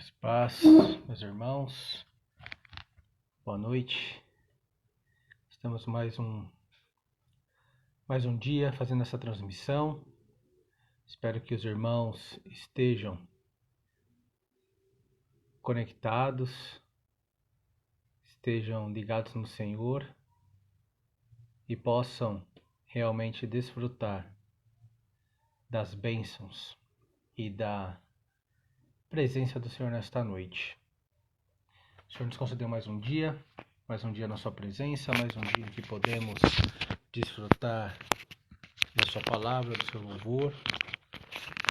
Graças e paz, meus irmãos, boa noite. Estamos mais um dia fazendo essa transmissão. Espero que os irmãos estejam conectados, estejam ligados no Senhor e possam realmente desfrutar das bênçãos e da presença do Senhor nesta noite. O Senhor nos concedeu mais um dia na sua presença, mais um dia em que podemos desfrutar da sua palavra, do seu louvor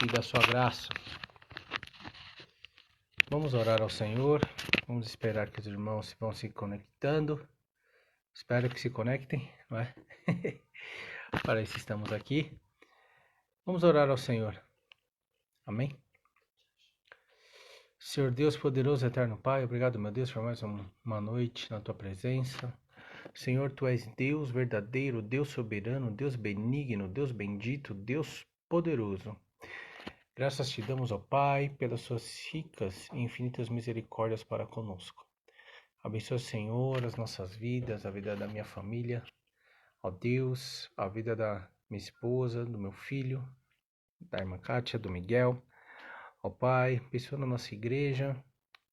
e da sua graça. Vamos orar ao Senhor, vamos esperar que os irmãos vão se conectando. Espero que se conectem, não é? Para isso estamos aqui. Vamos orar ao Senhor. Amém? Senhor Deus poderoso, eterno Pai, obrigado, meu Deus, por mais uma noite na tua presença. Senhor, tu és Deus verdadeiro, Deus soberano, Deus benigno, Deus bendito, Deus poderoso. Graças te damos, ó Pai, pelas suas ricas e infinitas misericórdias para conosco. Abençoa, Senhor, as nossas vidas, a vida da minha família, ó Deus, a vida da minha esposa, do meu filho, da irmã Kátia, do Miguel. Ó Pai, abençoa na nossa igreja,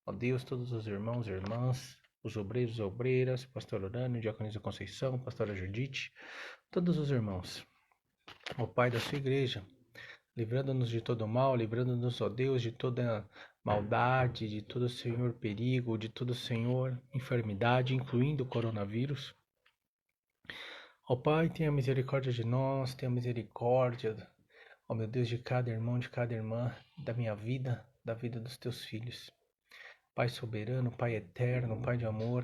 ó Deus, todos os irmãos e irmãs, os obreiros e obreiras, pastor Urânio, diaconisa Conceição, pastora Judite, todos os irmãos. Ó Pai da sua igreja, livrando-nos de todo mal, livrando-nos, ó Deus, de toda maldade, de todo, Senhor, perigo, de todo, Senhor, enfermidade, incluindo o coronavírus. Ó Pai, tenha misericórdia de nós, tenha misericórdia, ó meu Deus, de cada irmão, de cada irmã, da minha vida, da vida dos teus filhos. Pai soberano, Pai eterno, Pai de amor,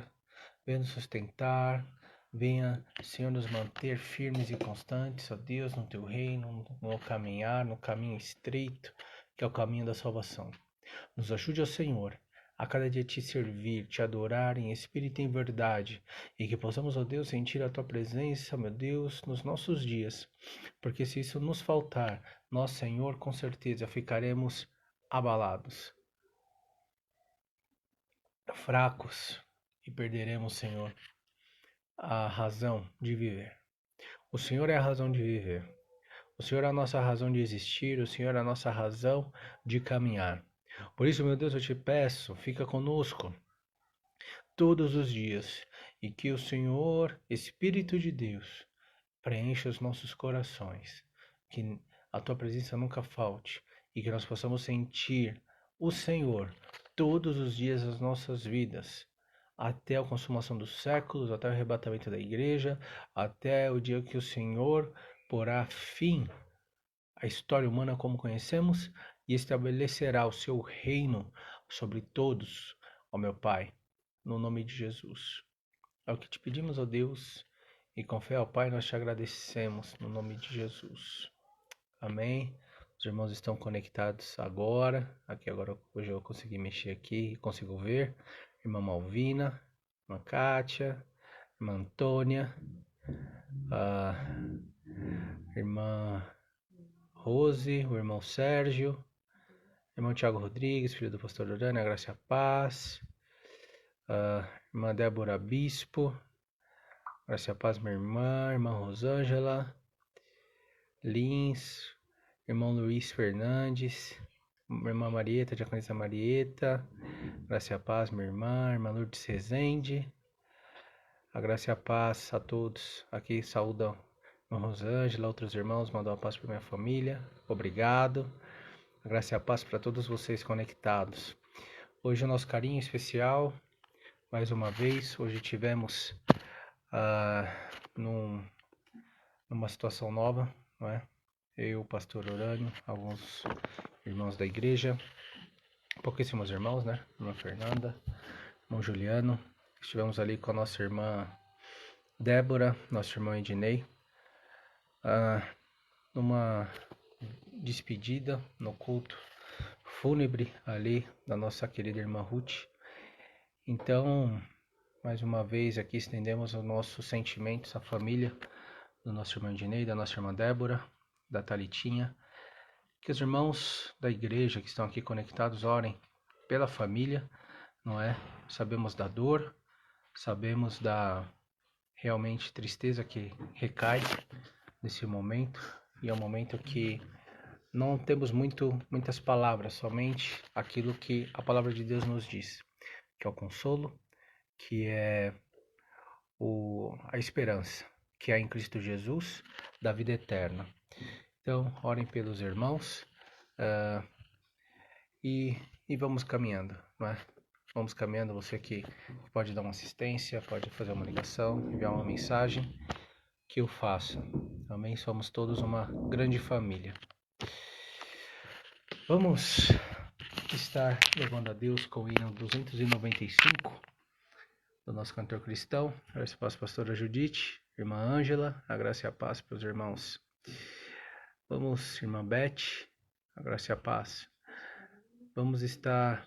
venha nos sustentar, venha, Senhor, nos manter firmes e constantes, ó Deus, no teu reino, no caminhar, no caminho estreito, que é o caminho da salvação. Nos ajude, ó Senhor, a cada dia te servir, te adorar em espírito e em verdade, e que possamos, ó Deus, sentir a tua presença, meu Deus, nos nossos dias, porque se isso nos faltar, nós, Senhor, com certeza ficaremos abalados, fracos, e perderemos, Senhor, a razão de viver. O Senhor é a razão de viver. O Senhor é a nossa razão de existir. O Senhor é a nossa razão de caminhar. Por isso, meu Deus, eu te peço, fica conosco todos os dias e que o Senhor, Espírito de Deus, preencha os nossos corações, que a tua presença nunca falte e que nós possamos sentir o Senhor todos os dias das nossas vidas, até a consumação dos séculos, até o arrebatamento da igreja, até o dia que o Senhor porá fim à história humana como conhecemos e estabelecerá o seu reino sobre todos, ó meu Pai, no nome de Jesus. É o que te pedimos, ó Deus, e com fé, ó Pai, nós te agradecemos no nome de Jesus. Amém. Os irmãos estão conectados agora. Hoje eu consegui mexer aqui e consigo ver. Irmã Malvina, irmã Kátia, irmã Antônia, a irmã Rose, o irmão Sérgio, irmão Tiago Rodrigues, filho do pastor Urânio, a graça e a paz, a irmã Débora Bispo, graça e a paz, minha irmã Rosângela, Lins, irmão Luiz Fernandes, irmã Marieta, diaconisa Marieta, graça e a paz, minha irmã Lourdes Rezende, a graça e a paz a todos. Aqui saúdam a irmã Rosângela, outros irmãos, mandam a paz para minha família, obrigado. A graça e a paz para todos vocês conectados. Hoje o nosso carinho especial, mais uma vez, hoje tivemos numa situação nova, não é? Eu, o pastor Urânio, alguns irmãos da igreja, pouquíssimos irmãos, né? Irmã Fernanda, irmão Juliano, estivemos ali com a nossa irmã Débora, nosso irmão Ednei, numa despedida no culto fúnebre ali da nossa querida irmã Ruth. Então, mais uma vez aqui estendemos os nossos sentimentos à família do nosso irmão Ednei, da nossa irmã Débora, da Thalitinha. Que os irmãos da igreja que estão aqui conectados orem pela família, não é? Sabemos da dor, sabemos da realmente tristeza que recai nesse momento, e é um momento que não temos muitas palavras, somente aquilo que a palavra de Deus nos diz, que é o consolo, que é a esperança, que há em Cristo Jesus, da vida eterna. Então, orem pelos irmãos, e vamos caminhando, não é? Vamos caminhando, você que pode dar uma assistência, pode fazer uma ligação, enviar uma mensagem, que eu faça. Amém? Somos todos uma grande família. Vamos estar louvando a Deus com o hino 295 do nosso cantor cristão. Graça e paz, pastora Judite, irmã Ângela, a graça e a paz para os irmãos. Vamos, irmã Beth, a graça e a paz. Vamos estar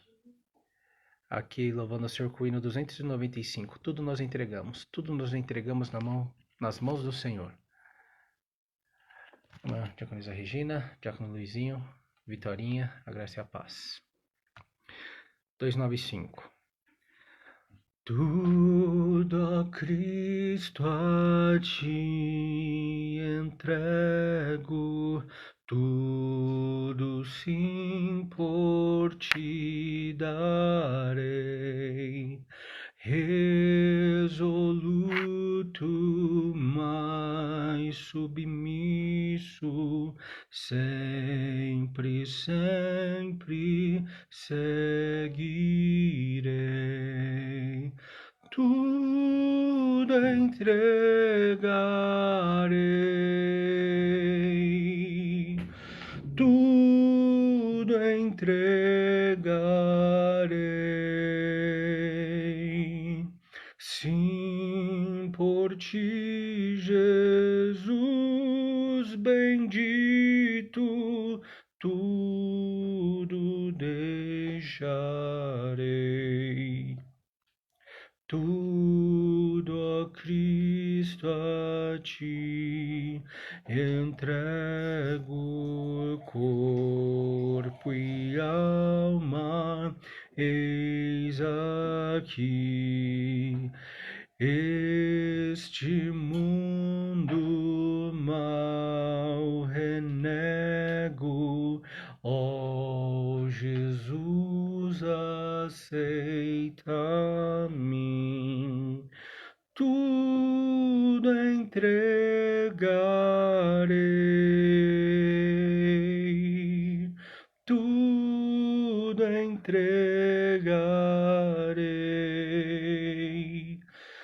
aqui louvando ao Senhor com o hino 295. Tudo nós entregamos nas mãos do Senhor. Irmã Diaconisa Regina, Diácono Luizinho, Vitorinha, a graça e a paz. 295. Tudo a Cristo a ti entrego, tudo sim por ti darei, resoluto, mas submisso, sempre, sempre seguirei. Tudo entregarei, tudo entregarei, sim, por ti, Jesus bendito, tudo deixarei. Tudo a Cristo a ti entrego, corpo e alma, eis aqui. Este mundo mal renego, ó Jesus, aceita-me. Tudo entregarei, tudo entregarei,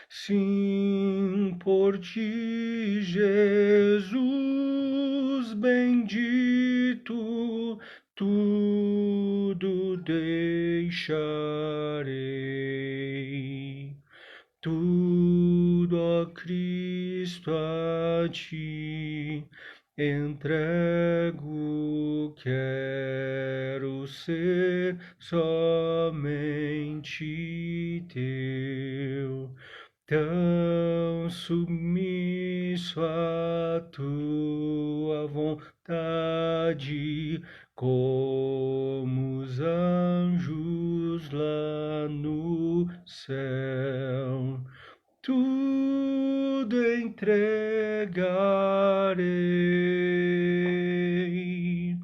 sim, por ti, Jesus bendito, tudo deixarei. Tudo a Cristo a ti entrego, quero ser somente teu, tão submisso à tua vontade, como os anjos lá no céu. Tudo entregarei,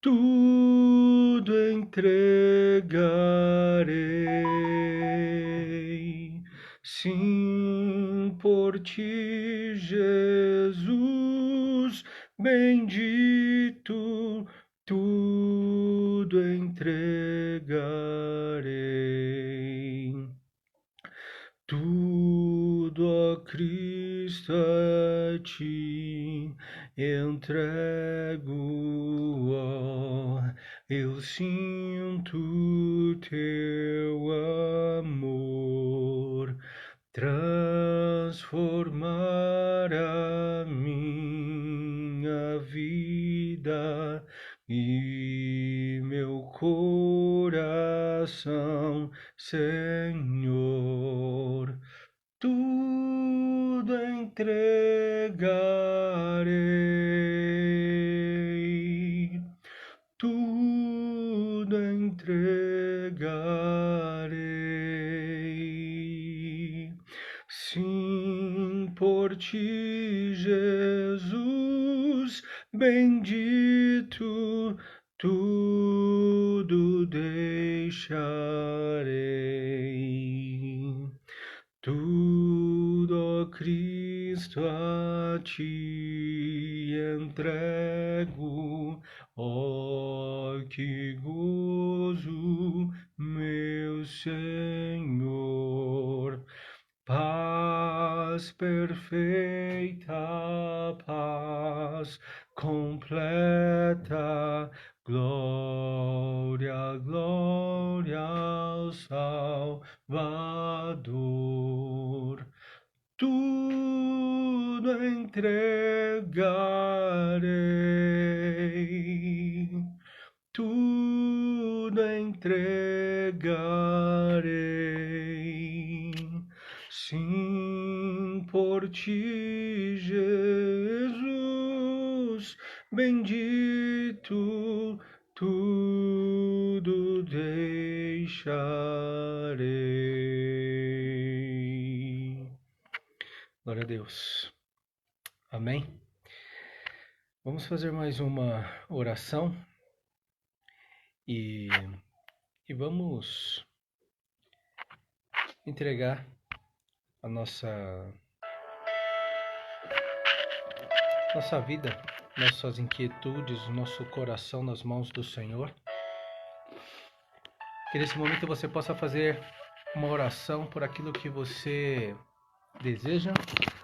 tudo entregarei, sim, por ti, Jesus bendito, tudo entregarei. Tudo a Cristo a ti entrego, ó, eu sinto teu amor transformar a minha vida e meu coração, Senhor. Tudo entregarei, tudo entregarei, entregarei. Sim, por ti, Jesus, bendito, tudo deixarei. Tudo, ó Cristo, a ti entrego, ó que gozo, meu Senhor. Paz perfeita, paz completa, glória, glória ao Salvador. Tudo entregarei, tudo entregarei. Sim, por ti, Jesus, bendito, tudo deixarei. Glória a Deus. Amém? Vamos fazer mais uma oração e vamos entregar a nossa vida, nossas inquietudes, nosso coração nas mãos do Senhor. Que nesse momento você possa fazer uma oração por aquilo que você deseja,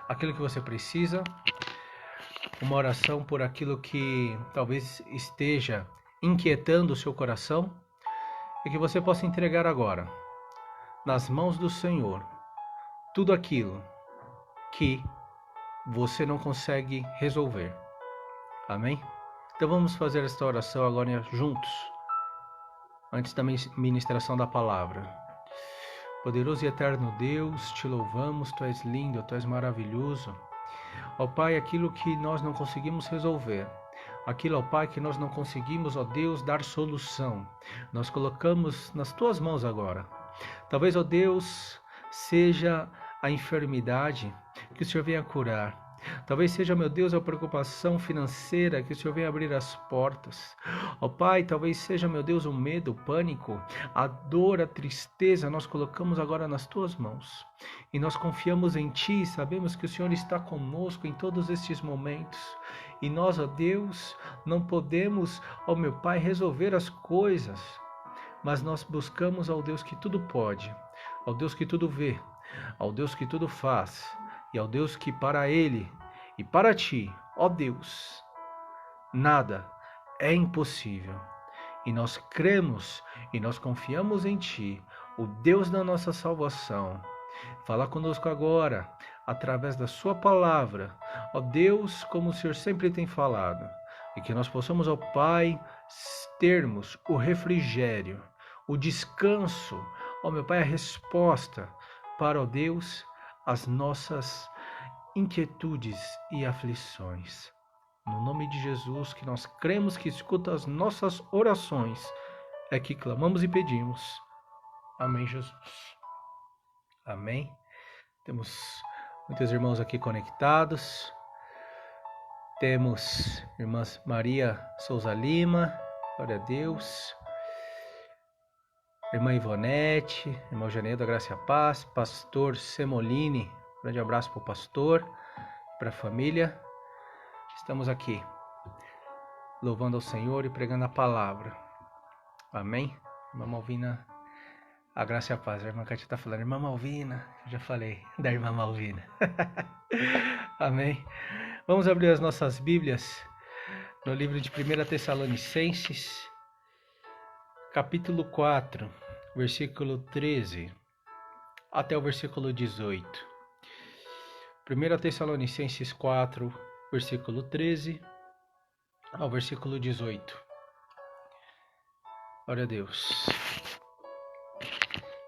aquilo que você precisa, uma oração por aquilo que talvez esteja inquietando o seu coração e que você possa entregar agora, nas mãos do Senhor, tudo aquilo que você não consegue resolver. Amém? Então vamos fazer esta oração agora juntos, antes da ministração da palavra. Poderoso e eterno Deus, te louvamos, tu és lindo, tu és maravilhoso. Ó Pai, aquilo que nós não conseguimos resolver, aquilo, ó Pai, que nós não conseguimos, ó Deus, dar solução, nós colocamos nas tuas mãos agora. Talvez, ó Deus, seja a enfermidade que o Senhor venha curar. Talvez seja, meu Deus, a preocupação financeira, que o Senhor venha abrir as portas. Ó Pai, talvez seja, meu Deus, o medo, o pânico, a dor, a tristeza, nós colocamos agora nas Tuas mãos. E nós confiamos em Ti, sabemos que o Senhor está conosco em todos estes momentos. E nós, ó Deus, não podemos, ó meu Pai, resolver as coisas, mas nós buscamos ao Deus que tudo pode, ao Deus que tudo vê, ao Deus que tudo faz, e ao Deus que para Ele e para Ti, ó Deus, nada é impossível. E nós cremos e nós confiamos em Ti, o Deus da nossa salvação. Fala conosco agora, através da Sua palavra, ó Deus, como o Senhor sempre tem falado, e que nós possamos, ó Pai, termos o refrigério, o descanso, ó meu Pai, a resposta para, ó Deus, as nossas inquietudes e aflições. No nome de Jesus, que nós cremos que escuta as nossas orações, é que clamamos e pedimos. Amém, Jesus. Amém. Temos muitos irmãos aqui conectados. Temos irmã Maria Souza Lima, glória a Deus. Irmã Ivonete, irmão Janeiro da Graça e a Paz, pastor Semolini, grande abraço para o pastor, para a família. Estamos aqui, louvando ao Senhor e pregando a palavra. Amém? Irmã Malvina, a graça e a paz. A irmã Cátia está falando, irmã Malvina, eu já falei da irmã Malvina. Amém? Vamos abrir as nossas Bíblias no livro de 1 Tessalonicenses, capítulo 4, versículo 13, até o versículo 18. 1 Tessalonicenses 4, versículo 13, ao versículo 18. Glória a Deus.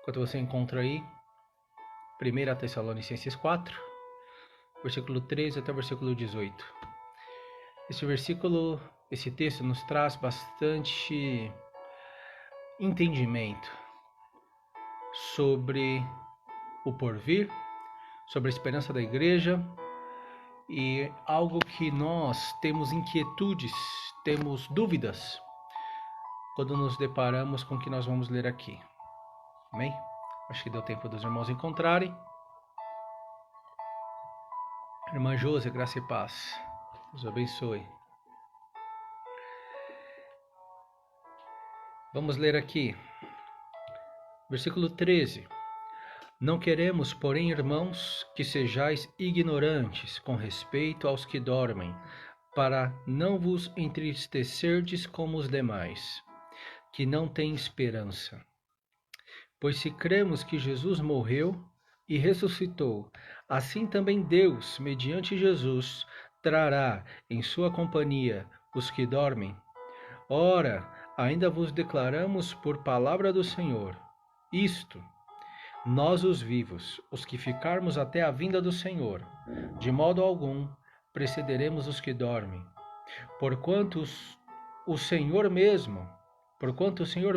Enquanto você encontra aí, 1 Tessalonicenses 4, versículo 13 até o versículo 18. Esse texto nos traz bastante entendimento, sobre o porvir, sobre a esperança da igreja, e algo que nós temos inquietudes, temos dúvidas quando nos deparamos com o que nós vamos ler aqui. Amém? Acho que deu tempo dos irmãos encontrarem. Irmã Josi, graça e paz. Deus abençoe. Vamos ler aqui, versículo 13. Não queremos, porém, irmãos, que sejais ignorantes com respeito aos que dormem, para não vos entristecerdes como os demais, que não têm esperança. Pois se cremos que Jesus morreu e ressuscitou, assim também Deus, mediante Jesus, trará em sua companhia os que dormem. Ora, ainda vos declaramos por palavra do Senhor isto: nós os vivos, os que ficarmos até a vinda do Senhor, de modo algum precederemos os que dormem. Porquanto o Senhor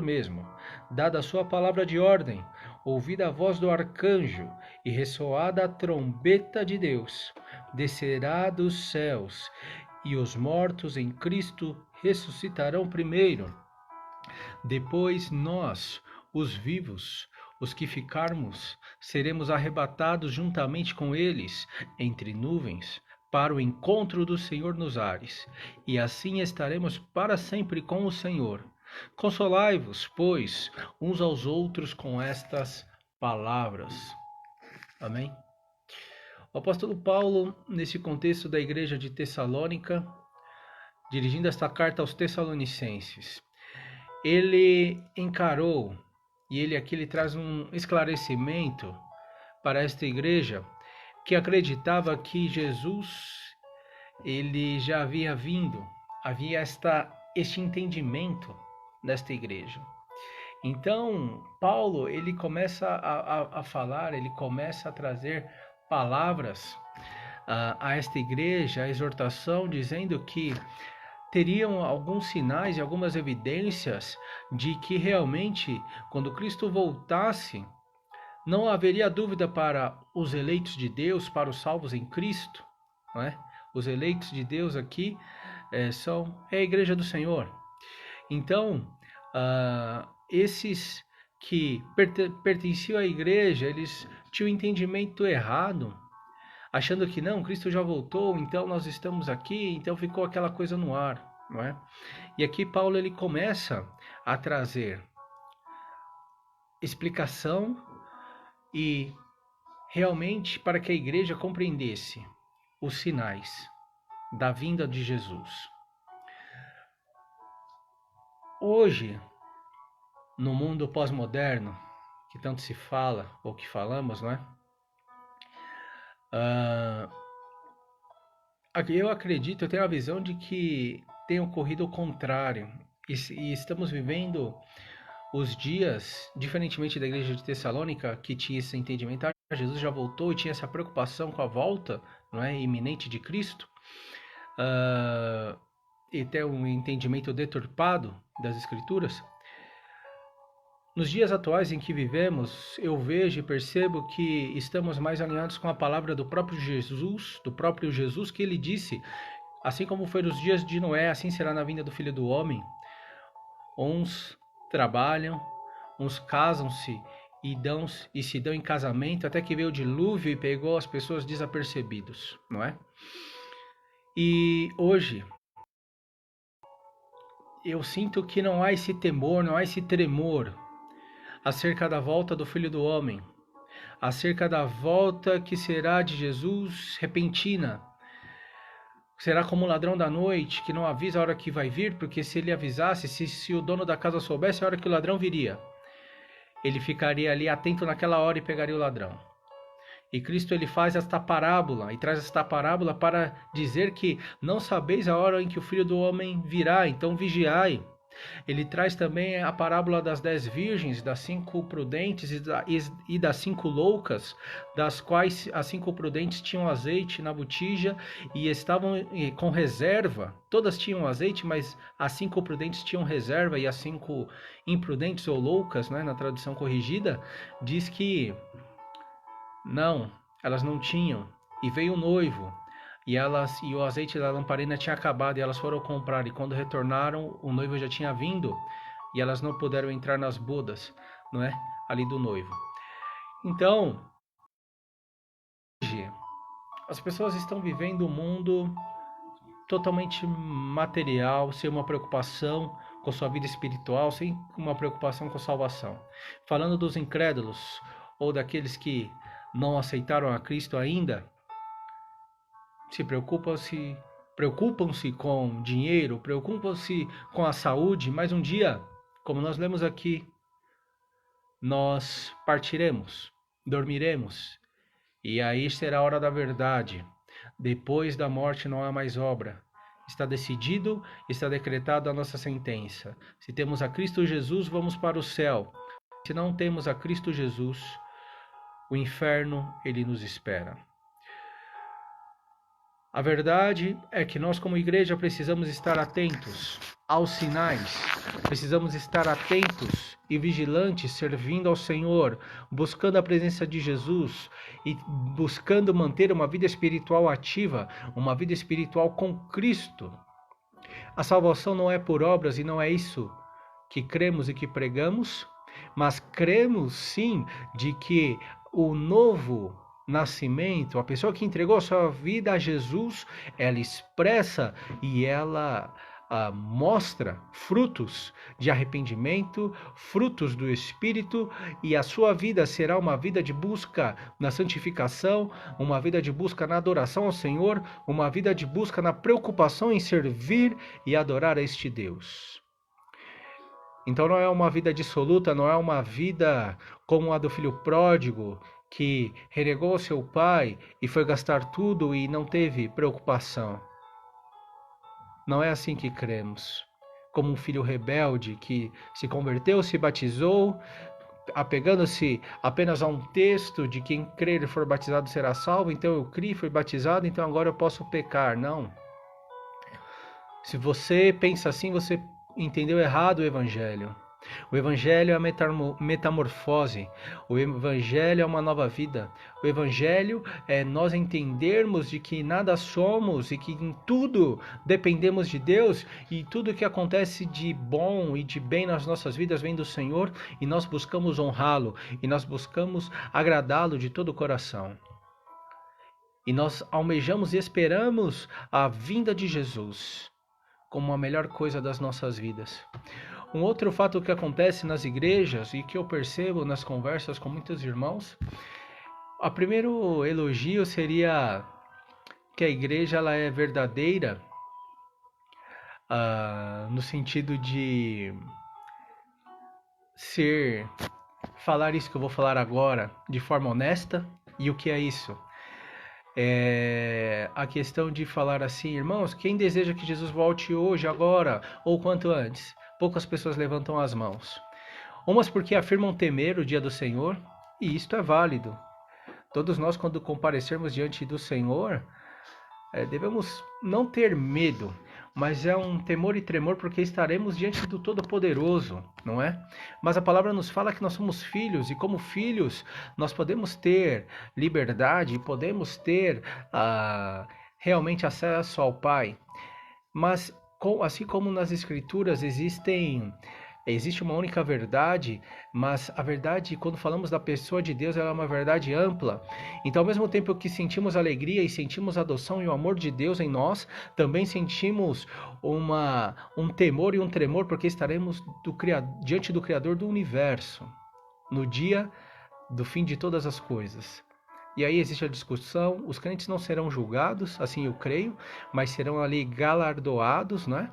mesmo, dada a sua palavra de ordem, ouvida a voz do arcanjo e ressoada a trombeta de Deus, descerá dos céus, e os mortos em Cristo ressuscitarão primeiro. Depois nós, os vivos, os que ficarmos, seremos arrebatados juntamente com eles entre nuvens para o encontro do Senhor nos ares, e assim estaremos para sempre com o Senhor. Consolai-vos, pois, uns aos outros com estas palavras. Amém? O apóstolo Paulo, nesse contexto da igreja de Tessalônica, dirigindo esta carta aos Tessalonicenses, ele encarou, e ele traz um esclarecimento para esta igreja que acreditava que Jesus, ele já havia vindo, havia este entendimento desta igreja. Então, Paulo, ele começa a falar, ele começa a trazer palavras a esta igreja, a exortação, dizendo que teriam alguns sinais e algumas evidências de que realmente, quando Cristo voltasse, não haveria dúvida para os eleitos de Deus, para os salvos em Cristo, não é? Os eleitos de Deus aqui é a igreja do Senhor. Então, esses que pertenciam à igreja, eles tinham um entendimento errado, achando que não, Cristo já voltou, então nós estamos aqui, então ficou aquela coisa no ar, não é? E aqui Paulo ele começa a trazer explicação e realmente para que a igreja compreendesse os sinais da vinda de Jesus. Hoje, no mundo pós-moderno, que tanto se fala, ou que falamos, não é? Eu acredito, eu tenho a visão de que tem ocorrido o contrário, e estamos vivendo os dias, diferentemente da igreja de Tessalônica, que tinha esse entendimento, Jesus já voltou e tinha essa preocupação com a volta, não é, iminente de Cristo, e ter um entendimento deturpado das Escrituras. Nos dias atuais em que vivemos, eu vejo e percebo que estamos mais alinhados com a palavra do próprio Jesus, que ele disse, assim como foi nos dias de Noé, assim será na vinda do Filho do Homem. Uns trabalham, uns casam-se e se dão em casamento, até que veio o dilúvio e pegou as pessoas desapercebidos, não é? E hoje, eu sinto que não há esse temor, não há esse tremor acerca da volta do Filho do Homem, acerca da volta que será de Jesus repentina. Será como um ladrão da noite, que não avisa a hora que vai vir, porque se ele avisasse, se o dono da casa soubesse a hora que o ladrão viria, ele ficaria ali atento naquela hora e pegaria o ladrão. E Cristo ele faz esta parábola, e traz esta parábola para dizer que não sabeis a hora em que o Filho do Homem virá, então vigiai. Ele traz também a parábola das 10 virgens, das 5 prudentes e das 5 loucas, das quais as 5 prudentes tinham azeite na botija e estavam com reserva. Todas tinham azeite, mas as 5 prudentes tinham reserva e as 5 imprudentes ou loucas, né, na tradução corrigida, diz que não, elas não tinham. E veio o noivo. E o azeite da lamparina tinha acabado e elas foram comprar. E quando retornaram, o noivo já tinha vindo e elas não puderam entrar nas bodas, não é? Ali do noivo. Então, hoje, as pessoas estão vivendo um mundo totalmente material, sem uma preocupação com sua vida espiritual, sem uma preocupação com salvação. Falando dos incrédulos ou daqueles que não aceitaram a Cristo ainda, preocupam-se com dinheiro, preocupam-se com a saúde, mas um dia, como nós lemos aqui, nós partiremos, dormiremos, e aí será a hora da verdade. Depois da morte não há mais obra. Está decidido, está decretada a nossa sentença. Se temos a Cristo Jesus, vamos para o céu. Se não temos a Cristo Jesus, o inferno, ele nos espera. A verdade é que nós, como igreja, precisamos estar atentos aos sinais, precisamos estar atentos e vigilantes, servindo ao Senhor, buscando a presença de Jesus e buscando manter uma vida espiritual ativa, uma vida espiritual com Cristo. A salvação não é por obras e não é isso que cremos e que pregamos, mas cremos sim de que o novo nascimento, a pessoa que entregou a sua vida a Jesus, ela expressa e ela mostra frutos de arrependimento, frutos do Espírito, e a sua vida será uma vida de busca na santificação, uma vida de busca na adoração ao Senhor, uma vida de busca na preocupação em servir e adorar a este Deus. Então não é uma vida dissoluta, não é uma vida como a do filho pródigo, que renegou seu pai e foi gastar tudo e não teve preocupação. Não é assim que cremos. Como um filho rebelde que se converteu, se batizou, apegando-se apenas a um texto de quem crer e for batizado será salvo, então eu criei, fui batizado, então agora eu posso pecar. Não. Se você pensa assim, você entendeu errado o Evangelho. O Evangelho é a metamorfose, o Evangelho é uma nova vida, o Evangelho é nós entendermos de que nada somos e que em tudo dependemos de Deus e tudo que acontece de bom e de bem nas nossas vidas vem do Senhor e nós buscamos honrá-lo e nós buscamos agradá-lo de todo o coração. E nós almejamos e esperamos a vinda de Jesus como a melhor coisa das nossas vidas. Um outro fato que acontece nas igrejas e que eu percebo nas conversas com muitos irmãos, o primeiro elogio seria que a igreja ela é verdadeira, no sentido de falar isso que eu vou falar agora de forma honesta. E o que é isso? É a questão de falar assim, irmãos, quem deseja que Jesus volte hoje, agora ou quanto antes? Poucas pessoas levantam as mãos. Umas porque afirmam temer o dia do Senhor, e isto é válido. Todos nós, quando comparecermos diante do Senhor, devemos não ter medo, mas é um temor e tremor porque estaremos diante do Todo-Poderoso, não é? Mas a palavra nos fala que nós somos filhos e como filhos nós podemos ter liberdade, podemos ter realmente acesso ao Pai. Mas assim como nas Escrituras existe uma única verdade, mas a verdade, quando falamos da pessoa de Deus, ela é uma verdade ampla. Então, ao mesmo tempo que sentimos alegria e sentimos a adoção e o amor de Deus em nós, também sentimos um temor e um tremor, porque estaremos diante do Criador do Universo, no dia do fim de todas as coisas. E aí existe a discussão, os crentes não serão julgados, assim eu creio, mas serão ali galardoados, né?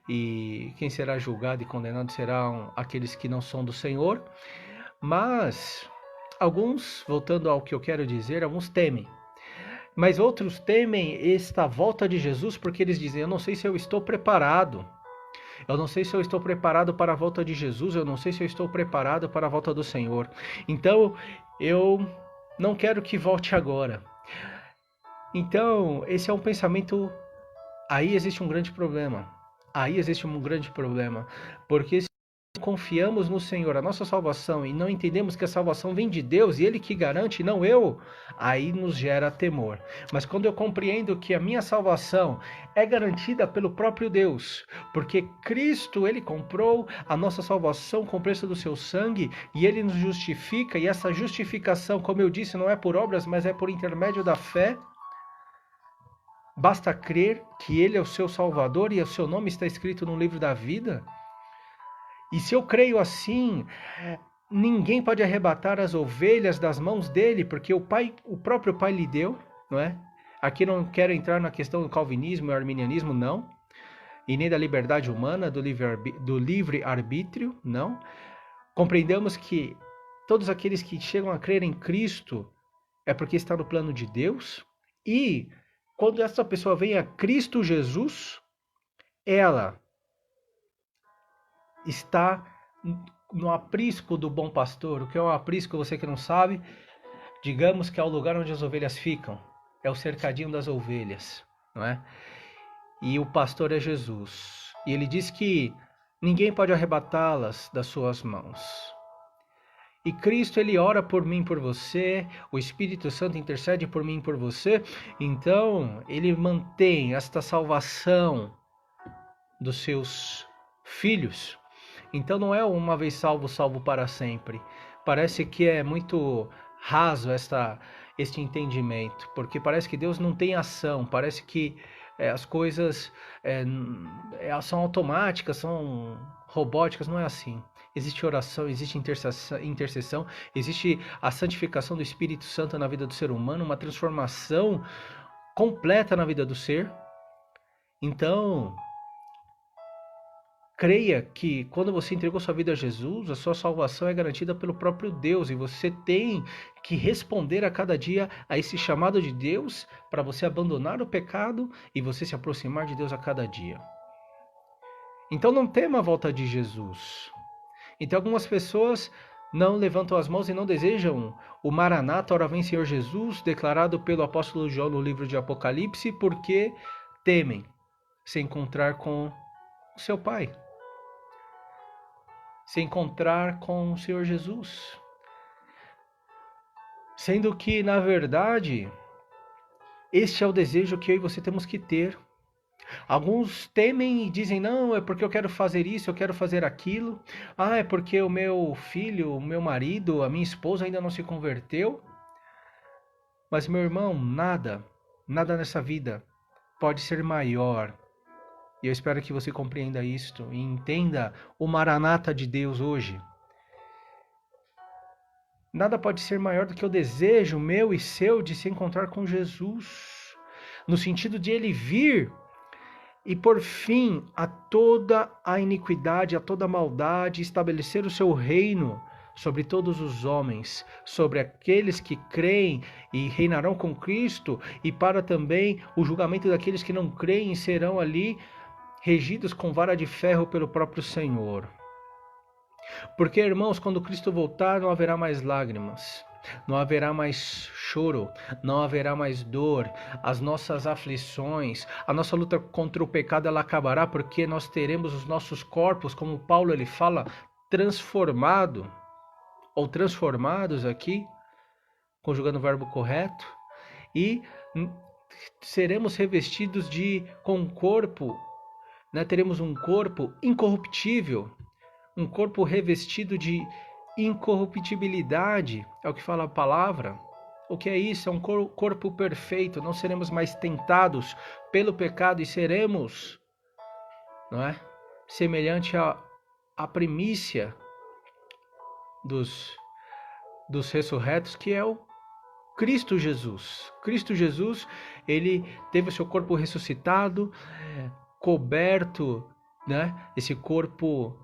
E quem será julgado e condenado serão aqueles que não são do Senhor. Mas alguns, voltando ao que eu quero dizer, alguns temem. Mas outros temem esta volta de Jesus porque eles dizem, eu não sei se eu estou preparado. Eu não sei se eu estou preparado para a volta de Jesus, eu não sei se eu estou preparado para a volta do Senhor. Então, eu não quero que volte agora. Então, esse é um pensamento. Aí existe um grande problema. Aí existe um grande problema. Porque se confiamos no Senhor, a nossa salvação, e não entendemos que a salvação vem de Deus e Ele que garante, não eu, aí nos gera temor. Mas quando eu compreendo que a minha salvação é garantida pelo próprio Deus, porque Cristo, Ele comprou a nossa salvação com o preço do seu sangue, e Ele nos justifica, e essa justificação, como eu disse, não é por obras, mas é por intermédio da fé. Basta crer que Ele é o seu Salvador e o seu nome está escrito no livro da vida. E se eu creio assim, ninguém pode arrebatar as ovelhas das mãos dele, porque o próprio Pai lhe deu, não é? Aqui não quero entrar na questão do calvinismo e arminianismo, não. E nem da liberdade humana, do livre-arbítrio, não. Compreendamos que todos aqueles que chegam a crer em Cristo é porque está no plano de Deus. E quando essa pessoa vem a Cristo Jesus, ela está no aprisco do bom pastor. O que é um aprisco, você que não sabe, digamos que é o lugar onde as ovelhas ficam. É o cercadinho das ovelhas, não é? E o pastor é Jesus. E ele diz que ninguém pode arrebatá-las das suas mãos. E Cristo, ele ora por mim, por você, o Espírito Santo intercede por mim, por você. Então, ele mantém esta salvação dos seus filhos. Então não é uma vez salvo, salvo para sempre. Parece que é muito raso este entendimento, porque parece que Deus não tem ação, parece que as coisas são automáticas, são robóticas, não é assim. Existe oração, existe intercessão, existe a santificação do Espírito Santo na vida do ser humano, uma transformação completa na vida do ser. Então, creia que quando você entregou sua vida a Jesus, a sua salvação é garantida pelo próprio Deus e você tem que responder a cada dia a esse chamado de Deus para você abandonar o pecado e você se aproximar de Deus a cada dia. Então não tema a volta de Jesus. Então algumas pessoas não levantam as mãos e não desejam o Maranata, ora vem Senhor Jesus, declarado pelo apóstolo João no livro de Apocalipse, porque temem se encontrar com o seu Pai. Se encontrar com o Senhor Jesus. Sendo que, na verdade, este é o desejo que eu e você temos que ter. Alguns temem e dizem, não, é porque eu quero fazer isso, eu quero fazer aquilo. Ah, é porque o meu filho, o meu marido, a minha esposa ainda não se converteu. Mas, meu irmão, nada nessa vida pode ser maior. E eu espero que você compreenda isto e entenda o Maranata de Deus hoje. Nada pode ser maior do que o desejo meu e seu de se encontrar com Jesus, no sentido de ele vir e por fim a toda a iniquidade, a toda a maldade, estabelecer o seu reino sobre todos os homens, sobre aqueles que creem e reinarão com Cristo, e para também o julgamento daqueles que não creem e serão ali regidos com vara de ferro pelo próprio Senhor. Porque, irmãos, quando Cristo voltar, não haverá mais lágrimas, não haverá mais choro, não haverá mais dor, as nossas aflições, a nossa luta contra o pecado, ela acabará, porque nós teremos os nossos corpos, como Paulo ele fala, transformado, ou transformados aqui, conjugando o verbo correto, e seremos revestidos com um corpo, teremos um corpo incorruptível, um corpo revestido de incorruptibilidade, é o que fala a palavra. O que é isso? É um corpo perfeito, não seremos mais tentados pelo pecado e seremos, não é? Semelhante à primícia dos ressurretos, que é o Cristo Jesus. Cristo Jesus, ele teve o seu corpo ressuscitado, coberto, né? Esse corpo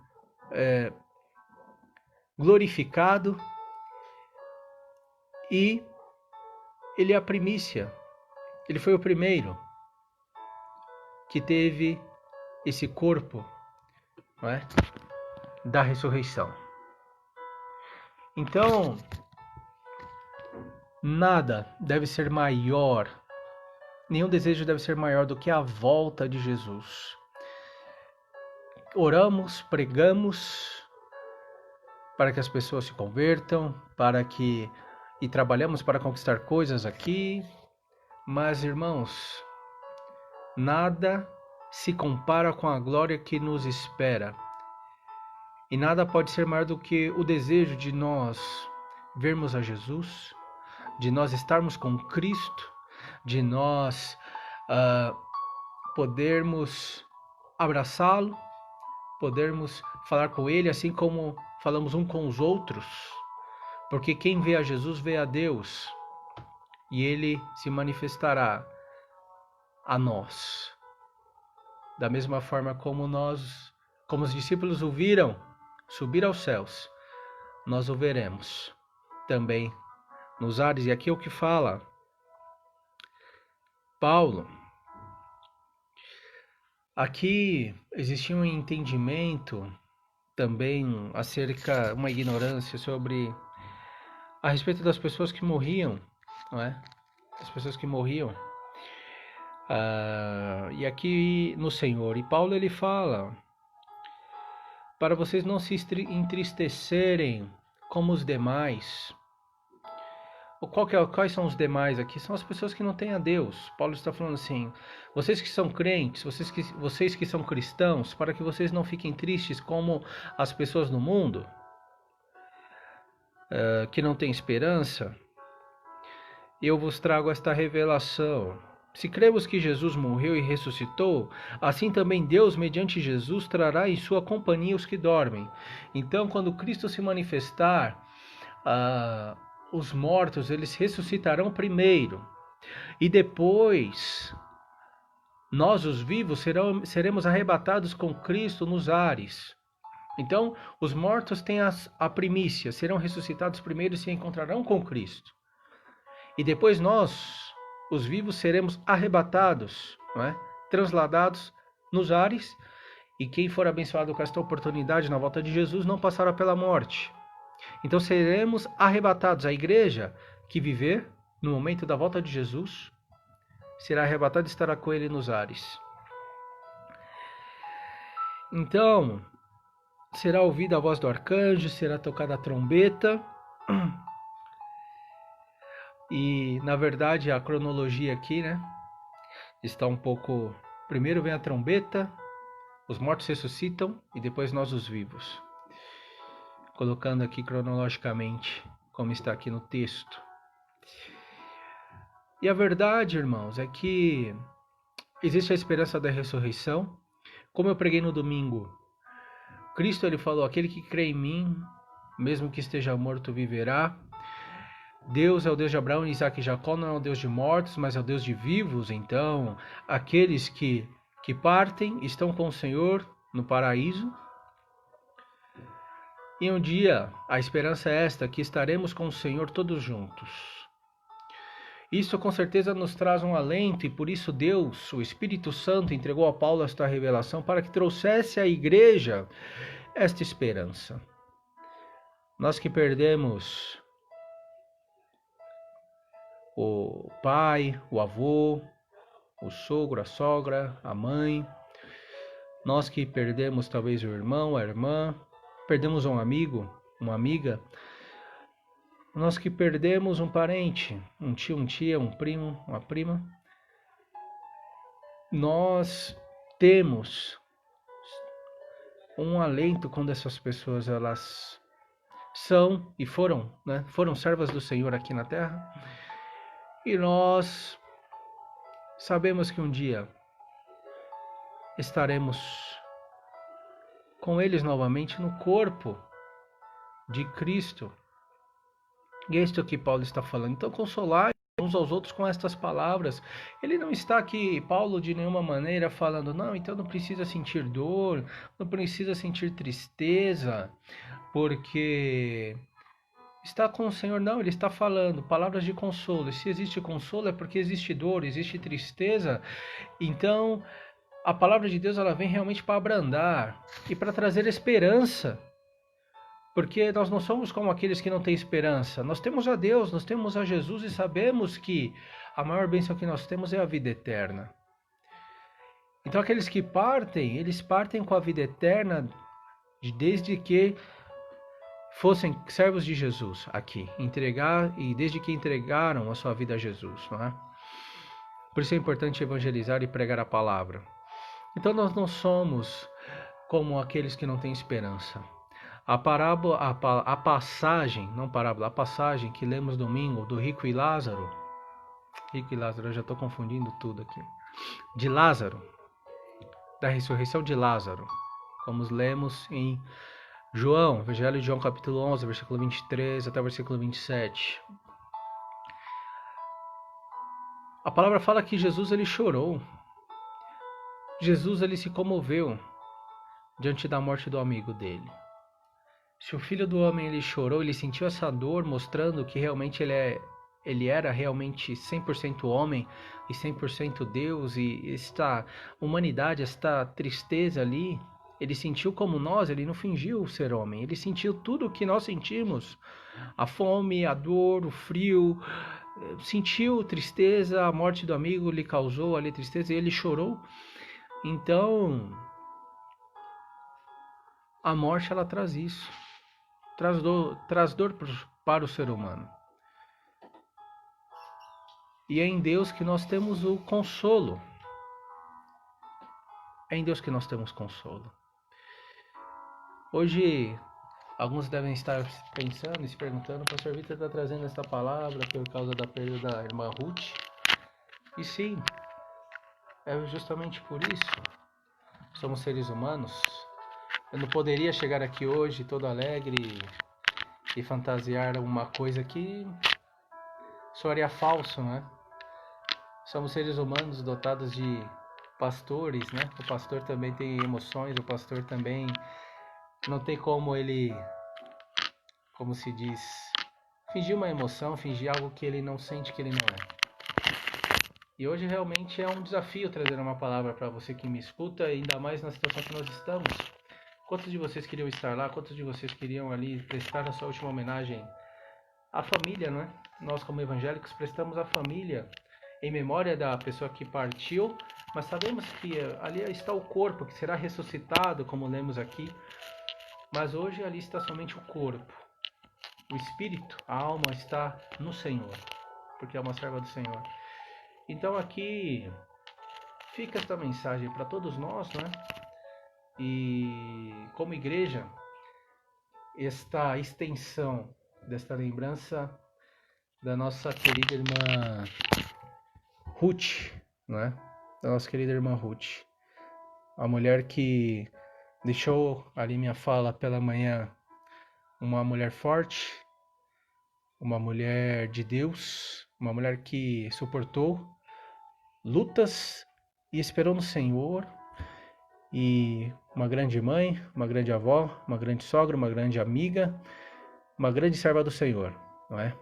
glorificado, e ele é a primícia. Ele foi o primeiro que teve esse corpo não é? Da ressurreição. Então, nada deve ser maior, nenhum desejo deve ser maior do que a volta de Jesus. Oramos, pregamos para que as pessoas se convertam, e trabalhamos para conquistar coisas aqui, mas irmãos, nada se compara com a glória que nos espera. E nada pode ser maior do que o desejo de nós vermos a Jesus, de nós estarmos com Cristo, de nós podermos abraçá-lo, podermos falar com Ele assim como falamos um com os outros, porque quem vê a Jesus vê a Deus, e Ele se manifestará a nós. Da mesma forma como os discípulos o viram subir aos céus, nós o veremos também nos ares. E aqui é o que fala Paulo. Aqui existia um entendimento também acerca, uma ignorância a respeito das pessoas que morriam, não é? As pessoas que morriam. E aqui no Senhor, e Paulo ele fala para vocês não se entristecerem como os demais. Quais são os demais aqui? São as pessoas que não têm a Deus. Paulo está falando assim, vocês que são crentes, vocês que são cristãos, para que vocês não fiquem tristes como as pessoas no mundo, que não têm esperança, eu vos trago esta revelação. Se cremos que Jesus morreu e ressuscitou, assim também Deus, mediante Jesus, trará em sua companhia os que dormem. Então, quando Cristo se manifestar, os mortos, eles ressuscitarão primeiro. E depois, nós, os vivos, seremos arrebatados com Cristo nos ares. Então, os mortos têm a primícia, serão ressuscitados primeiro e se encontrarão com Cristo. E depois nós, os vivos, seremos arrebatados, não é? Transladados nos ares, e quem for abençoado com esta oportunidade na volta de Jesus não passará pela morte. Então seremos arrebatados. A igreja que viver no momento da volta de Jesus será arrebatada e estará com ele nos ares. Então, será ouvida a voz do arcanjo, será tocada a trombeta. E, na verdade, a cronologia aqui, né, está um pouco... Primeiro vem a trombeta, os mortos ressuscitam e depois nós os vivos. Colocando aqui cronologicamente, como está aqui no texto. E a verdade, irmãos, é que existe a esperança da ressurreição. Como eu preguei no domingo, Cristo ele falou, aquele que crê em mim, mesmo que esteja morto, viverá. Deus é o Deus de Abraão, Isaac e Jacó, não é o Deus de mortos, mas é o Deus de vivos. Então, aqueles que partem estão com o Senhor no paraíso. E um dia, a esperança é esta, que estaremos com o Senhor todos juntos. Isso com certeza nos traz um alento, e por isso Deus, o Espírito Santo, entregou a Paulo esta revelação para que trouxesse à igreja esta esperança. Nós que perdemos o pai, o avô, o sogro, a sogra, a mãe. Nós que perdemos talvez o irmão, a irmã, perdemos um amigo, uma amiga. Nós que perdemos um parente, um tio, uma tia, um primo, uma prima. Nós temos um alento quando essas pessoas elas são e foram servas do Senhor aqui na terra. E nós sabemos que um dia estaremos com eles novamente no corpo de Cristo. E é isto que Paulo está falando. Então, consolar uns aos outros com estas palavras. Ele não está aqui, Paulo, de nenhuma maneira falando, não, então não precisa sentir dor, não precisa sentir tristeza, porque está com o Senhor. Não, ele está falando palavras de consolo. E se existe consolo é porque existe dor, existe tristeza. Então, a palavra de Deus ela vem realmente para abrandar e para trazer esperança. Porque nós não somos como aqueles que não têm esperança. Nós temos a Deus, nós temos a Jesus e sabemos que a maior bênção que nós temos é a vida eterna. Então aqueles que partem, eles partem com a vida eterna desde que fossem servos de Jesus aqui, desde que entregaram a sua vida a Jesus, não é? Por isso é importante evangelizar e pregar a palavra. Então nós não somos como aqueles que não têm esperança. A passagem que lemos domingo do rico e Lázaro, eu já estou confundindo tudo aqui, de Lázaro, da ressurreição de Lázaro, como lemos em João, Evangelho de João capítulo 11, versículo 23 até o versículo 27. A palavra fala que Jesus ele chorou. Jesus ele se comoveu diante da morte do amigo dele. Se o filho do homem ele chorou, ele sentiu essa dor, mostrando que realmente ele era realmente 100% homem e 100% Deus, e esta humanidade, esta tristeza ali, ele sentiu como nós, ele não fingiu ser homem, ele sentiu tudo o que nós sentimos, a fome, a dor, o frio, sentiu tristeza, a morte do amigo lhe causou ali tristeza e ele chorou. Então, a morte ela traz isso. Traz dor para o ser humano. E é em Deus que nós temos o consolo. É em Deus que nós temos consolo. Hoje, alguns devem estar pensando e se perguntando, o pastor Vitor está trazendo esta palavra por causa da perda da irmã Ruth. E sim, é justamente por isso. Somos seres humanos. Eu não poderia chegar aqui hoje todo alegre e fantasiar uma coisa que soaria falso, né? Somos seres humanos dotados de pastores, né? O pastor também tem emoções, o pastor também não tem como ele, como se diz, fingir uma emoção, fingir algo que ele não sente, que ele não é. E hoje realmente é um desafio trazer uma palavra para você que me escuta, ainda mais na situação que nós estamos. Quantos de vocês queriam estar lá? Quantos de vocês queriam ali prestar a sua última homenagem à família, não é? Nós como evangélicos prestamos à família em memória da pessoa que partiu, mas sabemos que ali está o corpo que será ressuscitado, como lemos aqui, mas hoje ali está somente o corpo. O espírito, a alma está no Senhor, porque é uma serva do Senhor. Então aqui fica esta mensagem para todos nós, né? E como igreja, esta extensão desta lembrança da nossa querida irmã Ruth, né? Da nossa querida irmã Ruth, a mulher que deixou ali minha fala pela manhã, uma mulher forte, uma mulher de Deus, uma mulher que suportou lutas e esperou no Senhor, e uma grande mãe, uma grande avó, uma grande sogra, uma grande amiga, uma grande serva do Senhor, não é?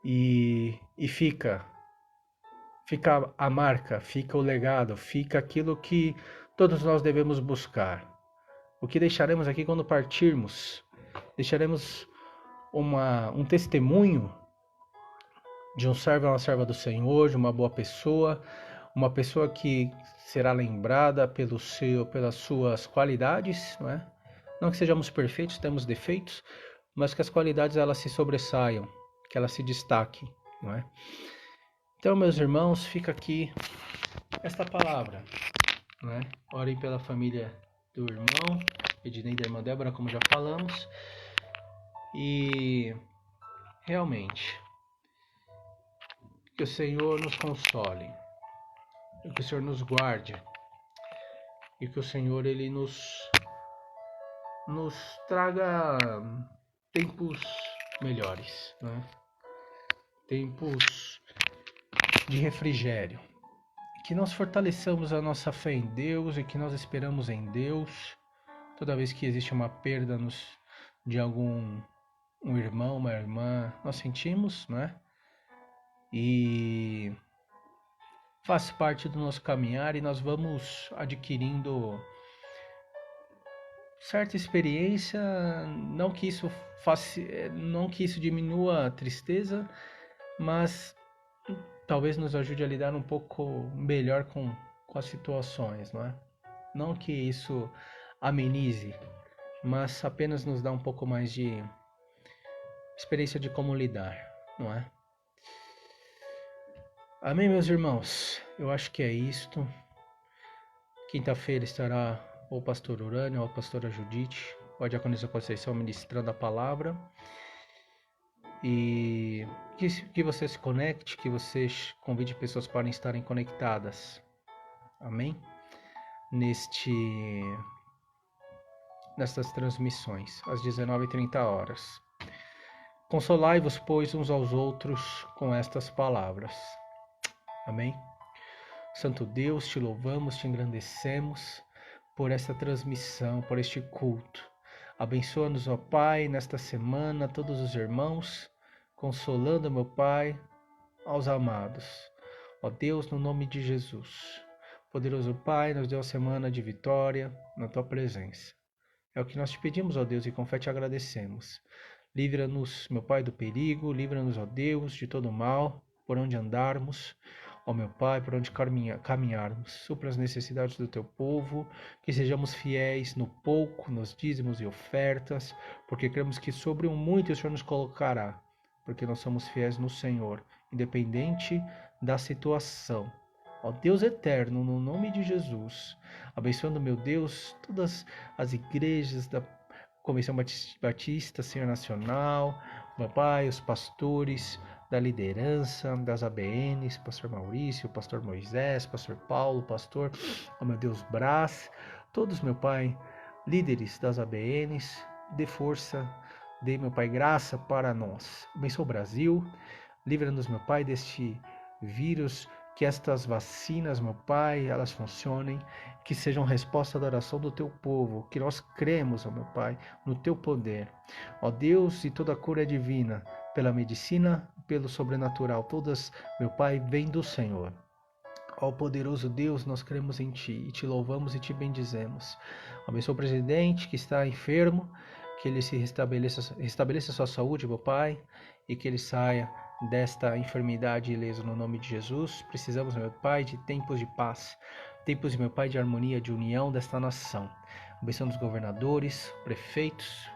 E fica a marca, fica o legado, fica aquilo que todos nós devemos buscar. O que deixaremos aqui quando partirmos? Deixaremos um testemunho de um servo ou uma serva do Senhor, de uma boa pessoa, uma pessoa que será lembrada pelas suas qualidades, não é? Não que sejamos perfeitos, temos defeitos, mas que as qualidades elas se sobressaiam, que elas se destaquem, não é? Então, meus irmãos, fica aqui esta palavra, né? Orem pela família do irmão Ednei e da irmã Débora, como já falamos, e realmente que o Senhor nos console, que o Senhor nos guarde e que o Senhor ele nos traga tempos melhores, né? Tempos de refrigério, que nós fortaleçamos a nossa fé em Deus e que nós esperamos em Deus toda vez que existe uma perda de um irmão, uma irmã, nós sentimos, né? E faz parte do nosso caminhar e nós vamos adquirindo certa experiência, não que isso diminua a tristeza, mas talvez nos ajude a lidar um pouco melhor com as situações, não é? Não que isso amenize, mas apenas nos dá um pouco mais de experiência de como lidar, não é? Amém, meus irmãos? Eu acho que é isto. Quinta-feira estará ou o pastor Urânio ou a pastora Judite, ou a diaconisa Conceição ministrando a palavra. E que você se conecte, que você convide pessoas para estarem conectadas. Amém? Nestas transmissões, às 19h30. Consolai-vos, pois, uns aos outros com estas palavras. Amém? Santo Deus, te louvamos, te engrandecemos por esta transmissão, por este culto. Abençoa-nos, ó Pai, nesta semana, todos os irmãos, consolando, meu Pai, aos amados. Ó Deus, no nome de Jesus. Poderoso Pai, nos deu a semana de vitória na Tua presença. É o que nós te pedimos, ó Deus, e com fé te agradecemos. Livra-nos, meu Pai, do perigo, livra-nos, ó Deus, de todo mal, por onde andarmos, ó meu Pai, por onde caminharmos. Supra as necessidades do teu povo, que sejamos fiéis no pouco, nos dízimos e ofertas, porque cremos que sobre o muito o Senhor nos colocará, porque nós somos fiéis no Senhor, independente da situação. Ó Deus eterno, no nome de Jesus, abençoando, meu Deus, todas as igrejas da Convenção Batista, Senhor Nacional, meu Pai, os pastores da liderança, das ABNs, pastor Maurício, pastor Moisés, pastor Paulo, pastor, oh meu Deus, Brás, todos, meu Pai, líderes das ABNs, dê força, dê, meu Pai, graça para nós. Abençoa o Brasil, livra-nos, meu Pai, deste vírus, que estas vacinas, meu Pai, elas funcionem, que sejam resposta da oração do teu povo, que nós cremos, ó meu Pai, no teu poder. Ó Deus, e toda cura é divina, pela medicina, pelo sobrenatural, todas, meu Pai, vêm do Senhor. Ó poderoso Deus, nós cremos em Ti e Te louvamos e Te bendizemos. Abençoa o presidente que está enfermo, que ele se restabeleça a sua saúde, meu Pai, e que ele saia desta enfermidade ileso no nome de Jesus. Precisamos, meu Pai, de tempos de paz, tempos, meu Pai, de harmonia, de união desta nação. Abençoa os governadores, prefeitos,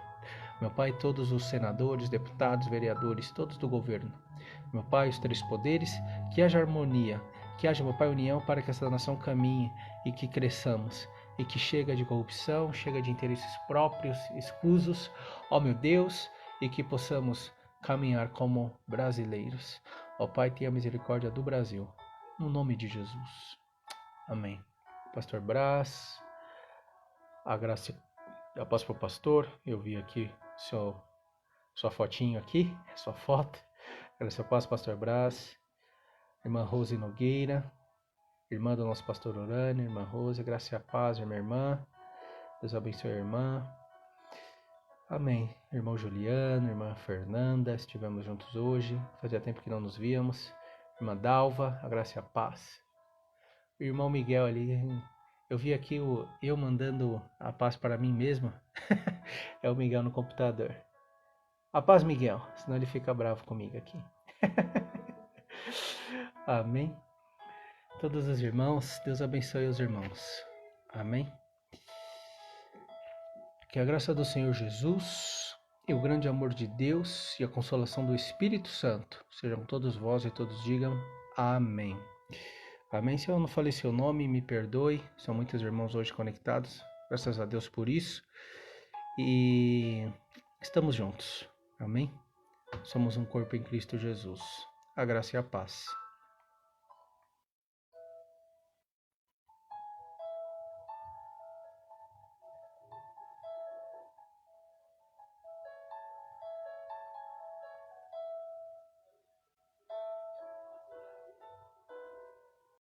meu Pai, todos os senadores, deputados, vereadores, todos do governo. Meu Pai, os três poderes, que haja harmonia, que haja, meu Pai, união para que essa nação caminhe e que cresçamos. E que chega de corrupção, chega de interesses próprios, escusos, ó meu Deus, e que possamos caminhar como brasileiros. Ó Pai, tenha misericórdia do Brasil. No nome de Jesus. Amém. Pastor Brás, a graça e a paz para o pastor. Eu vi aqui sua fotinho aqui, sua foto. Graça e a paz, pastor Brás. Irmã Rose Nogueira, irmã do nosso pastor Urânio, irmã Rose, graça e a paz, minha irmã. Deus abençoe a irmã. Amém. Irmão Juliano, irmã Fernanda, estivemos juntos hoje. Fazia tempo que não nos víamos. Irmã Dalva, a graça e a paz. O irmão Miguel ali, eu vi aqui eu mandando a paz para mim mesmo. É o Miguel no computador. A paz, Miguel, senão ele fica bravo comigo aqui. Amém. Todos os irmãos, Deus abençoe os irmãos. Amém. Que a graça do Senhor Jesus e o grande amor de Deus e a consolação do Espírito Santo sejam todos vós e todos digam amém. Amém. Se eu não falei seu nome, me perdoe. São muitos irmãos hoje conectados. Graças a Deus por isso. E estamos juntos. Amém. Somos um corpo em Cristo Jesus. A graça e a paz.